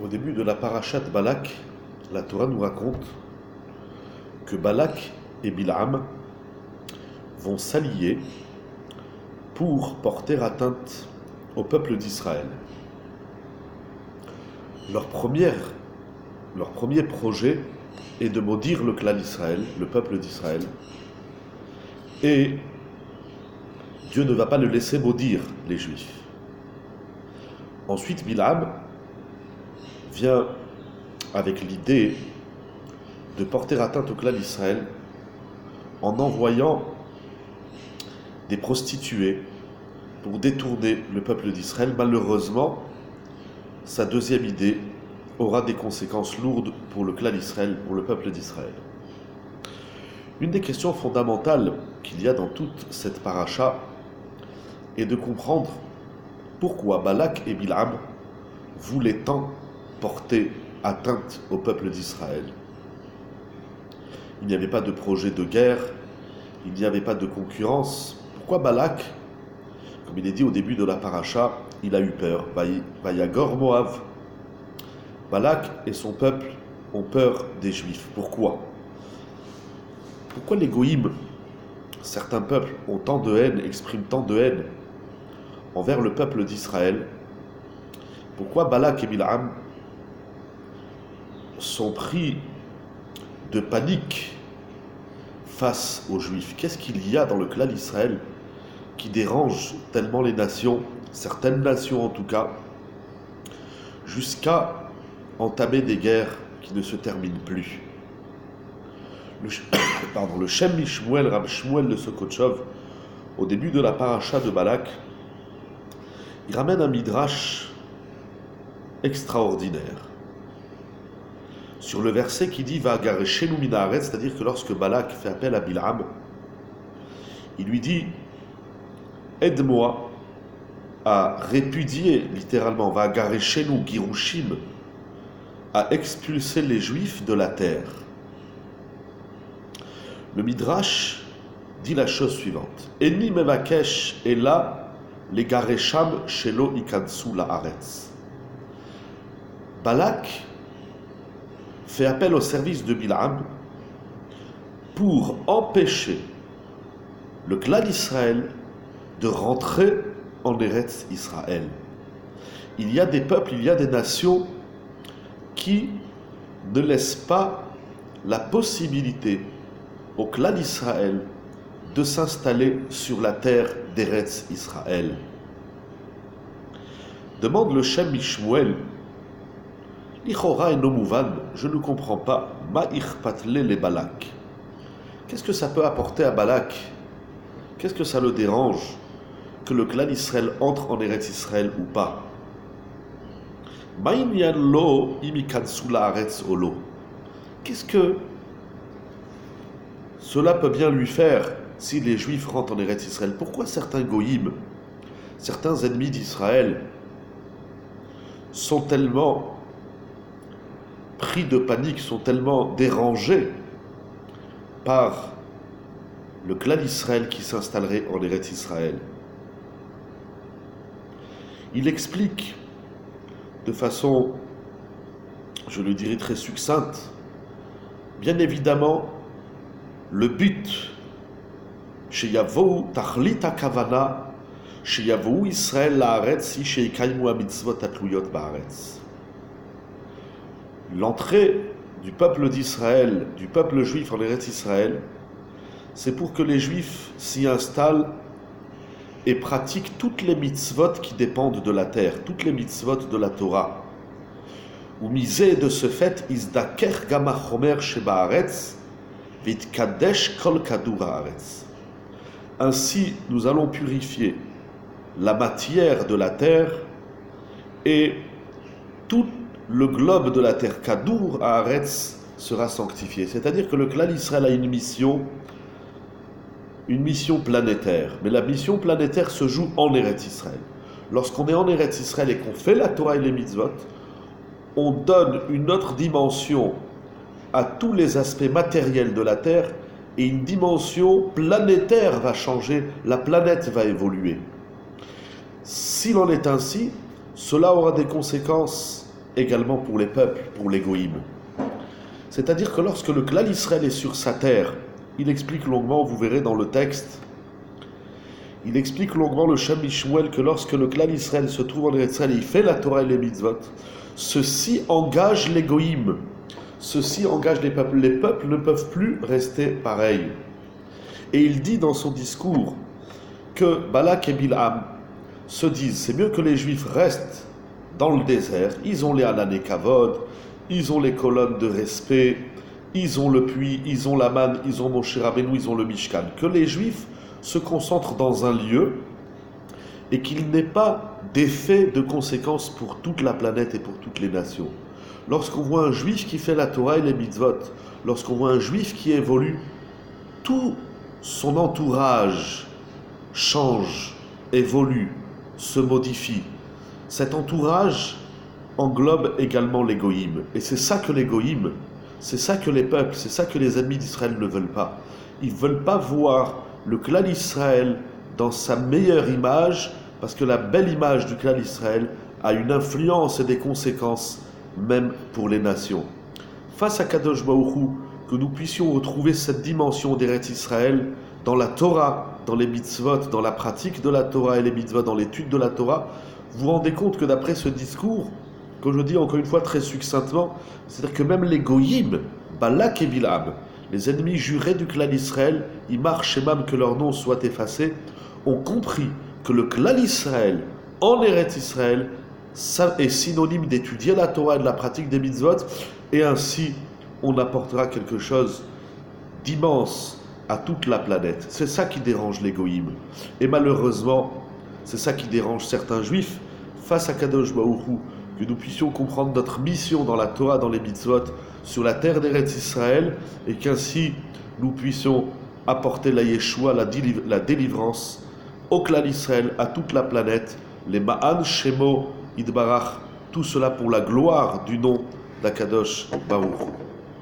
Au début de la parashat Balak, la Torah nous raconte que Balak et Bilam vont s'allier pour porter atteinte au peuple d'Israël. Leur premier projet est de maudire le clan d'Israël, le peuple d'Israël, et Dieu ne va pas le laisser maudire les Juifs. Ensuite, Bilam vient avec l'idée de porter atteinte au clan d'Israël en envoyant des prostituées pour détourner le peuple d'Israël. Malheureusement, sa deuxième idée aura des conséquences lourdes pour le clan d'Israël, pour le peuple d'Israël. Une des questions fondamentales qu'il y a dans toute cette paracha est de comprendre pourquoi Balak et Bilam voulaient tant porter atteinte au peuple d'Israël. Il n'y avait pas de projet de guerre, il n'y avait pas de concurrence. Pourquoi Balak, comme il est dit au début de la paracha, il a eu peur. Vayagor Moav. Balak et son peuple ont peur des Juifs. Pourquoi les Goïm, certains peuples, ont tant de haine, expriment tant de haine envers le peuple d'Israël? Pourquoi Balak et Bilam sont pris de panique face aux Juifs? Qu'est-ce qu'il y a dans le clan d'Israël qui dérange tellement les nations, certaines nations en tout cas, jusqu'à entamer des guerres qui ne se terminent plus? Le Shem Mishmuel, Rab Shmuel de Sokotchov, au début de la paracha de Balak, il ramène un midrash extraordinaire sur le verset qui dit Vagareshenu minaret, c'est-à-dire que lorsque Balak fait appel à Bilam, il lui dit aide-moi à répudier, littéralement, Vagareshenu Girushim, à expulser les Juifs de la terre. Le Midrash dit la chose suivante Eni mevakesh ela les garesham shelo ikansu laaretz. Balak fait appel au service de Bilam pour empêcher le clan d'Israël de rentrer en Eretz Israël. Il y a des peuples, il y a des nations qui ne laissent pas la possibilité au clan d'Israël de s'installer sur la terre d'Eretz Israël. Demande le Shem Mishmuel, Lichora et Nomouvan, je ne comprends pas, Ma irpatle le Balak. Qu'est-ce que ça peut apporter à Balak? Qu'est-ce que ça le dérange que le clan d'Israël entre en Eretz Israël ou pas? Ma'inyan lo imikansu la'aretz olo. Qu'est-ce que cela peut bien lui faire si les Juifs rentrent en Eretz Israël? Pourquoi certains goïm, certains ennemis d'Israël, sont tellement pris de panique, sont tellement dérangés par le clan d'Israël qui s'installerait en Eretz Israël? Il explique de façon, je le dirais très succincte, bien évidemment, le but, chez Yavou Tachlit HaKavana, chez Yavou Israël Laaretz, si chez Yikaymu HaMitzvot HaTluyot Baaretz. L'entrée du peuple d'Israël, du peuple juif en Eretz Israël, c'est pour que les Juifs s'y installent et pratiquent toutes les mitzvot qui dépendent de la terre, toutes les mitzvot de la Torah. Ou misé de ce fait, Izdaker Gamachomer Shebaaretz, Vitkadesh Kol Kadur Haaretz. Ainsi, nous allons purifier la matière de la terre et tout le globe de la terre, Kadur Haaretz, sera sanctifié. C'est-à-dire que le clan d'Israël a une mission planétaire. Mais la mission planétaire se joue en Eretz Israël. Lorsqu'on est en Eretz Israël et qu'on fait la Torah et les mitzvot, on donne une autre dimension à tous les aspects matériels de la terre et une dimension planétaire va changer, la planète va évoluer. S'il en est ainsi, cela aura des conséquences également pour les peuples, pour les goïms. C'est-à-dire que lorsque le clan Israël est sur sa terre, il explique longuement, vous verrez dans le texte, il explique longuement le Shem Mishmuel que lorsque le clan Israël se trouve en Israël et il fait la Torah et les mitzvot, ceci engage les goïms, ceci engage les peuples. Les peuples ne peuvent plus rester pareils. Et il dit dans son discours que Balak et Bilham se disent, c'est mieux que les Juifs restent dans le désert, ils ont les Anané Kavod, ils ont les colonnes de respect, ils ont le puits, ils ont la manne, ils ont Moshe Rabbeinu, ils ont le Mishkan. Que les Juifs se concentrent dans un lieu et qu'il n'ait pas d'effet de conséquence pour toute la planète et pour toutes les nations. Lorsqu'on voit un Juif qui fait la Torah et les mitzvot, lorsqu'on voit un Juif qui évolue, tout son entourage change, évolue, se modifie. Cet entourage englobe également les goïms. Et c'est ça que les goïms, c'est ça que les peuples, c'est ça que les ennemis d'Israël ne veulent pas. Ils ne veulent pas voir le clan Israël dans sa meilleure image, parce que la belle image du clan Israël a une influence et des conséquences même pour les nations. Face à Kadosh Baruch Hu, que nous puissions retrouver cette dimension d'Eretz Israël dans la Torah, dans les mitzvot, dans la pratique de la Torah et les mitzvot, dans l'étude de la Torah, vous vous rendez compte que d'après ce discours, que je dis encore une fois très succinctement, c'est-à-dire que même les goïms, Balak et Bilham, les ennemis jurés du clan Israël, Imar Shemam, que leur nom soit effacé, ont compris que le clan Israël, en Eretz Israël, ça est synonyme d'étudier la Torah et de la pratique des mitzvot, et ainsi on apportera quelque chose d'immense à toute la planète. C'est ça qui dérange les goïms. Et malheureusement, c'est ça qui dérange certains juifs face à Kadosh Baruch Hu, que nous puissions comprendre notre mission dans la Torah, dans les mitzvot, sur la terre d'Eretz Israël, et qu'ainsi nous puissions apporter la Yeshua, la délivrance au clan Israël, à toute la planète, les Ma'an Shemo Idbarach, tout cela pour la gloire du nom d'Akadosh Baruch Hu.